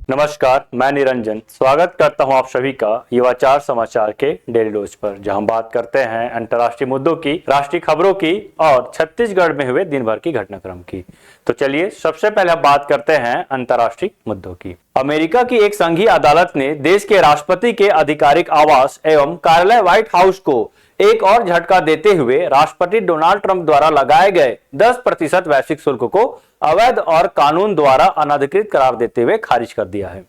नमस्कार, मैं निरंजन स्वागत करता हूं आप सभी का युवाचार समाचार के डेली डोज पर, जहां बात करते हैं अंतर्राष्ट्रीय मुद्दों की, राष्ट्रीय खबरों की और छत्तीसगढ़ में हुए दिन भर की घटनाक्रम की। तो चलिए सबसे पहले हम बात करते हैं अंतर्राष्ट्रीय मुद्दों की। अमेरिका की एक संघीय अदालत ने देश के राष्ट्रपति के आधिकारिक आवास एवं कार्यालय व्हाइट हाउस को एक और झटका देते हुए राष्ट्रपति डोनाल्ड ट्रंप द्वारा लगाए गए 10% वैश्विक शुल्क को अवैध और कानून द्वारा अनधिकृत करार देते हुए खारिज कर दिया है।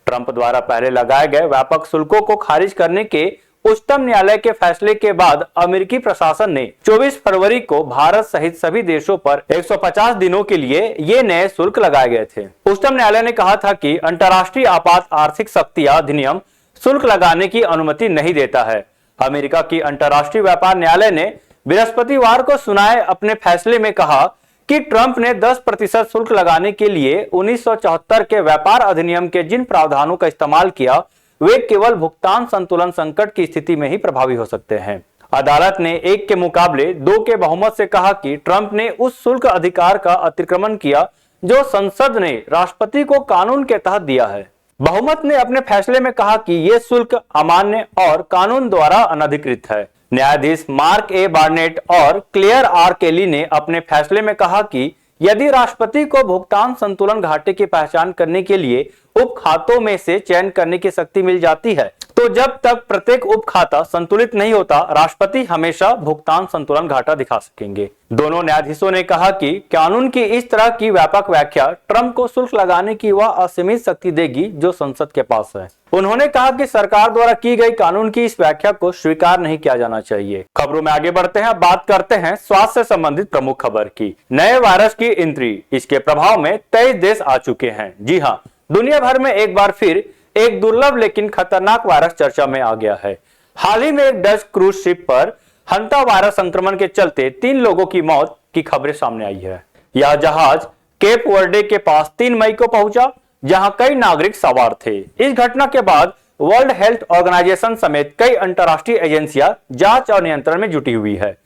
ट्रंप द्वारा पहले लगाए गए व्यापक शुल्कों को खारिज करने के उच्चतम न्यायालय के फैसले के बाद अमेरिकी प्रशासन ने 24 फरवरी को भारत सहित सभी देशों पर 150 दिनों के लिए ये नए शुल्क लगाए गए थे। उच्चतम न्यायालय ने कहा था कि अंतर्राष्ट्रीय आपात आर्थिक शक्तियां अधिनियम शुल्क लगाने की अनुमति नहीं देता है। अमेरिका की अंतर्राष्ट्रीय व्यापार न्यायालय ने बृहस्पतिवार को सुनाए अपने फैसले में कहा कि ट्रंप ने 10% शुल्क लगाने के लिए 1974 के व्यापार अधिनियम के जिन प्रावधानों का इस्तेमाल किया वे केवल भुगतान संतुलन संकट की स्थिति में ही प्रभावी हो सकते हैं। अदालत ने 1 के मुकाबले 2 के बहुमत से कहा कि ट्रंप ने उस शुल्क अधिकार का अतिक्रमण किया जो संसद ने राष्ट्रपति को कानून के तहत दिया है। बहुमत ने अपने फैसले में कहा कि यह शुल्क अमान्य और कानून द्वारा अनधिकृत है। न्यायाधीश मार्क ए बार्नेट और क्लेयर आर केली ने अपने फैसले में कहा कि यदि राष्ट्रपति को भुगतान संतुलन घाटे की पहचान करने के लिए उप खातों में से चयन करने की शक्ति मिल जाती है, तो जब तक प्रत्येक उप खाता संतुलित नहीं होता, राष्ट्रपति हमेशा भुगतान संतुलन घाटा दिखा सकेंगे। दोनों न्यायाधीशों ने कहा कि कानून की इस तरह की व्यापक व्याख्या ट्रंप को शुल्क लगाने की वह असीमित शक्ति देगी जो संसद के पास है। उन्होंने कहा कि सरकार द्वारा की गई कानून की इस व्याख्या को स्वीकार नहीं किया जाना चाहिए। खबरों में आगे बढ़ते हैं, बात करते हैं स्वास्थ्य से संबंधित प्रमुख खबर की। नए वायरस की एंट्री, इसके प्रभाव में 23 देश आ चुके हैं। जी हाँ, दुनिया भर में एक बार फिर एक दुर्लभ लेकिन खतरनाक वायरस चर्चा में आ गया है। हाल ही में एक डच क्रूज शिप पर हंता वायरस संक्रमण के चलते 3 लोगों की मौत की खबरें सामने आई है। यह जहाज केप वर्डे के पास 3 मई को पहुंचा, जहां कई नागरिक सवार थे। इस घटना के बाद वर्ल्ड हेल्थ ऑर्गेनाइजेशन समेत कई अंतर्राष्ट्रीय एजेंसियां जांच और नियंत्रण में जुटी हुई है।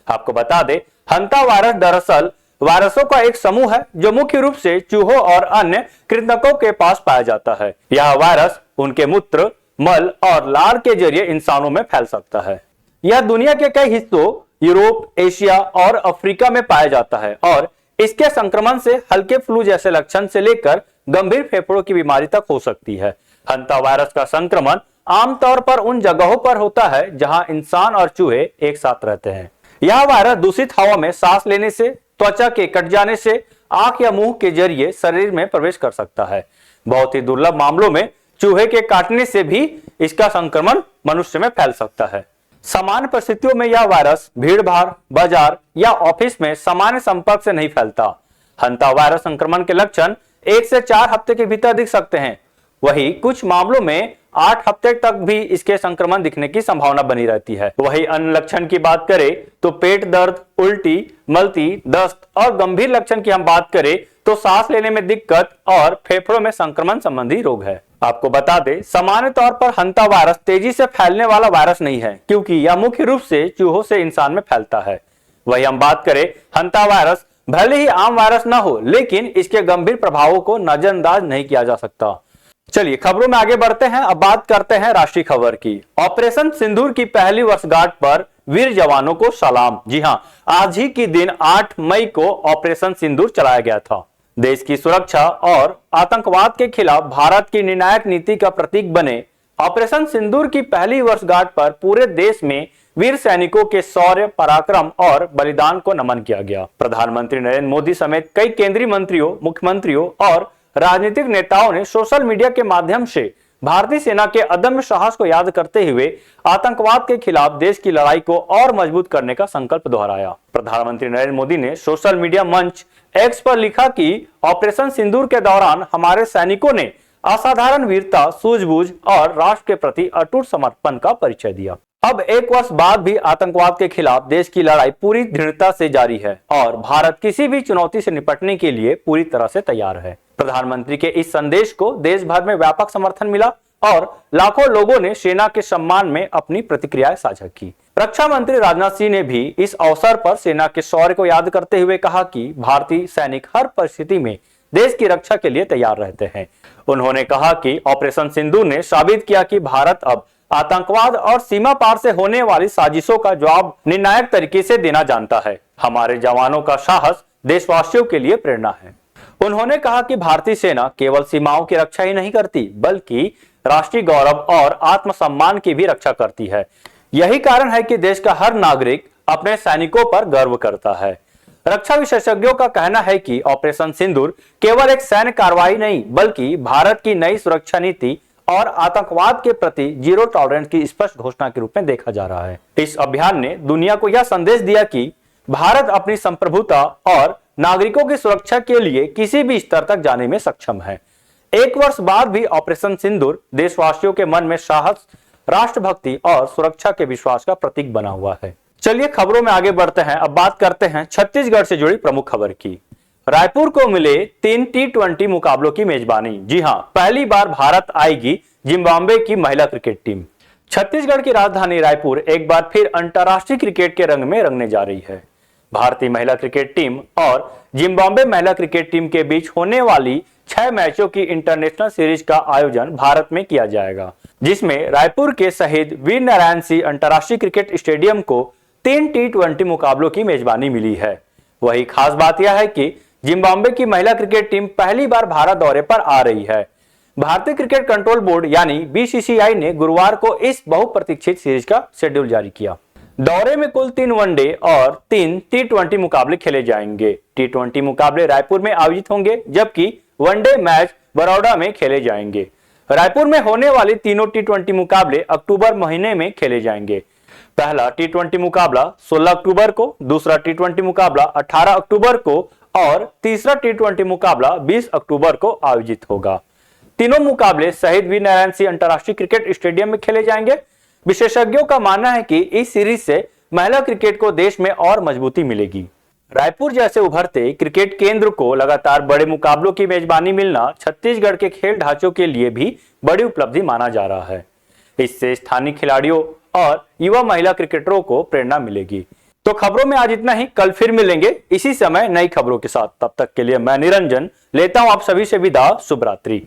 आपको बता दें, हंता वायरस दरअसल वायरसों का एक समूह है जो मुख्य रूप से चूहों और अन्य कृंतकों के पास पाया जाता है। यह वायरस उनके मूत्र, मल और लार के जरिए इंसानों में फैल सकता है। यह दुनिया के कई हिस्सों, यूरोप, एशिया और अफ्रीका में पाया जाता है और इसके संक्रमण से हल्के फ्लू जैसे लक्षण से लेकर गंभीर फेफड़ों की बीमारी तक हो सकती है। हंता वायरस का संक्रमण आमतौर पर उन जगहों पर होता है जहां इंसान और चूहे एक साथ रहते हैं। यह वायरस दूषित हवा में सांस लेने से, त्वचा के कट जाने से, आंख या मुंह के जरिए शरीर में प्रवेश कर सकता है। बहुत ही दुर्लभ मामलों में चूहे के काटने से भी इसका संक्रमण मनुष्य में फैल सकता है। सामान्य परिस्थितियों में यह वायरस भीड़-भाड़, बाजार या ऑफिस में सामान्य संपर्क से नहीं फैलता। हंता वायरस संक्रमण के लक्षण 1 से 4 हफ्ते के भीतर दिख सकते हैं। वहीं कुछ मामलों में 8 हफ्ते तक भी इसके संक्रमण दिखने की संभावना बनी रहती है। वहीं अन्य लक्षण की बात करें तो पेट दर्द, उल्टी, मलती, दस्त और गंभीर लक्षण की हम बात करें तो सांस लेने में दिक्कत और फेफड़ों में संक्रमण संबंधी रोग है। आपको बता दें, सामान्य तौर पर हंता वायरस तेजी से फैलने वाला वायरस नहीं है, क्योंकि यह मुख्य रूप से चूहों से इंसान में फैलता है। वही हम बात करें, हंता वायरस भले ही आम वायरस न हो, लेकिन इसके गंभीर प्रभावों को नजरअंदाज नहीं किया जा सकता। चलिए खबरों में आगे बढ़ते हैं। अब बात करते हैं राष्ट्रीय खबर की। ऑपरेशन सिंदूर की पहली वर्षगांठ पर वीर जवानों को सलाम। जी हां, आज ही के दिन 8 मई को ऑपरेशन सिंदूर चलाया गया था। देश की सुरक्षा और आतंकवाद के खिलाफ भारत की निर्णायक नीति का प्रतीक बने ऑपरेशन सिंदूर की पहली वर्षगांठ पर पूरे देश में वीर सैनिकों के शौर्य, पराक्रम और बलिदान को नमन किया गया। प्रधानमंत्री नरेंद्र मोदी समेत कई केंद्रीय मंत्रियों, मुख्यमंत्रियों और राजनीतिक नेताओं ने सोशल मीडिया के माध्यम से भारतीय सेना के अदम्य साहस को याद करते हुए आतंकवाद के खिलाफ देश की लड़ाई को और मजबूत करने का संकल्प दोहराया। प्रधानमंत्री नरेंद्र मोदी ने सोशल मीडिया मंच एक्स पर लिखा कि ऑपरेशन सिंदूर के दौरान हमारे सैनिकों ने असाधारण वीरता, सूझबूझ और राष्ट्र के प्रति अटूट समर्पण का परिचय दिया। अब 1 वर्ष बाद भी आतंकवाद के खिलाफ देश की लड़ाई पूरी दृढ़ता से जारी है और भारत किसी भी चुनौती से निपटने के लिए पूरी तरह से तैयार है। प्रधानमंत्री के इस संदेश को देश भर में व्यापक समर्थन मिला और लाखों लोगों ने सेना के सम्मान में अपनी प्रतिक्रियाएं साझा की। रक्षा मंत्री राजनाथ सिंह ने भी इस अवसर पर सेना के शौर्य को याद करते हुए कहा कि भारतीय सैनिक हर परिस्थिति में देश की रक्षा के लिए तैयार रहते हैं। उन्होंने कहा कि ऑपरेशन सिंदूर ने साबित किया कि भारत अब आतंकवाद और सीमा पार से होने वाली साजिशों का जवाब निर्णायक तरीके से देना जानता है। हमारे जवानों का साहस देशवासियों के लिए प्रेरणा है। उन्होंने कहा कि भारतीय सेना केवल सीमाओं की रक्षा ही नहीं करती, बल्कि राष्ट्रीय गौरव और आत्मसम्मान की भी रक्षा करती है। यही कारण है कि देश का हर नागरिक अपने सैनिकों पर गर्व करता है। रक्षा विशेषज्ञों का कहना है कि ऑपरेशन सिंदूर केवल एक सैन्य कार्रवाई नहीं, बल्कि भारत की नई सुरक्षा नीति और आतंकवाद के प्रति जीरो टॉलरेंस की स्पष्ट घोषणा के रूप में देखा जा रहा है। इस अभियान ने दुनिया को यह संदेश दिया कि भारत अपनी संप्रभुता और नागरिकों की सुरक्षा के लिए किसी भी स्तर तक जाने में सक्षम है। एक वर्ष बाद भी ऑपरेशन सिंदूर देशवासियों के मन में साहस, राष्ट्रभक्ति और सुरक्षा के विश्वास का प्रतीक बना हुआ है। चलिए खबरों में आगे बढ़ते हैं। अब बात करते हैं छत्तीसगढ़ से जुड़ी प्रमुख खबर की। रायपुर को मिले 3 T20 मुकाबलों की मेजबानी। जी हां, पहली बार भारत आएगी जिम्बाब्वे की महिला क्रिकेट टीम। छत्तीसगढ़ की राजधानी रायपुर एक बार फिर अंतर्राष्ट्रीय क्रिकेट के रंग में रंगने जा रही है। भारतीय महिला क्रिकेट टीम और जिम्बाब्वे महिला क्रिकेट टीम के बीच होने वाली 6 मैचों की इंटरनेशनल सीरीज का आयोजन भारत में किया जाएगा, जिसमें रायपुर के शहीद वीर नारायण सिंह अंतर्राष्ट्रीय क्रिकेट स्टेडियम को 3 T20 मुकाबलों की मेजबानी मिली है। वही खास बात यह है कि जिम्बाब्वे की महिला क्रिकेट टीम पहली बार भारत दौरे पर आ रही है। भारतीय क्रिकेट कंट्रोल बोर्ड यानी BCCI ने गुरुवार को इस बहुप्रतीक्षित सीरीज का शेड्यूल जारी किया। दौरे में कुल 3 वनडे और 3 T20 मुकाबले खेले जाएंगे। T20 मुकाबले रायपुर में आयोजित होंगे, जबकि वनडे मैच बड़ौदा में खेले जाएंगे। रायपुर में होने वाली तीनों T20 मुकाबले अक्टूबर महीने में खेले जाएंगे। पहला T20 मुकाबला 16 अक्टूबर को, दूसरा T20 मुकाबला 18 अक्टूबर को और तीसरा T20 मुकाबला 20 अक्टूबर को आयोजित होगा। तीनों मुकाबले शहीद वीर नारायण सिंह अंतर्राष्ट्रीय क्रिकेट स्टेडियम में खेले जाएंगे। विशेषज्ञों का मानना है कि इस सीरीज से महिला क्रिकेट को देश में और मजबूती मिलेगी। रायपुर जैसे उभरते क्रिकेट केंद्र को लगातार बड़े मुकाबलों की मेजबानी मिलना छत्तीसगढ़ के खेल ढांचों के लिए भी बड़ी उपलब्धि माना जा रहा है। इससे स्थानीय खिलाड़ियों और युवा महिला क्रिकेटरों को प्रेरणा मिलेगी। तो खबरों में आज इतना ही। कल फिर मिलेंगे इसी समय नई खबरों के साथ। तब तक के लिए मैं निरंजन लेता हूं आप सभी से विदा। शुभ रात्रि।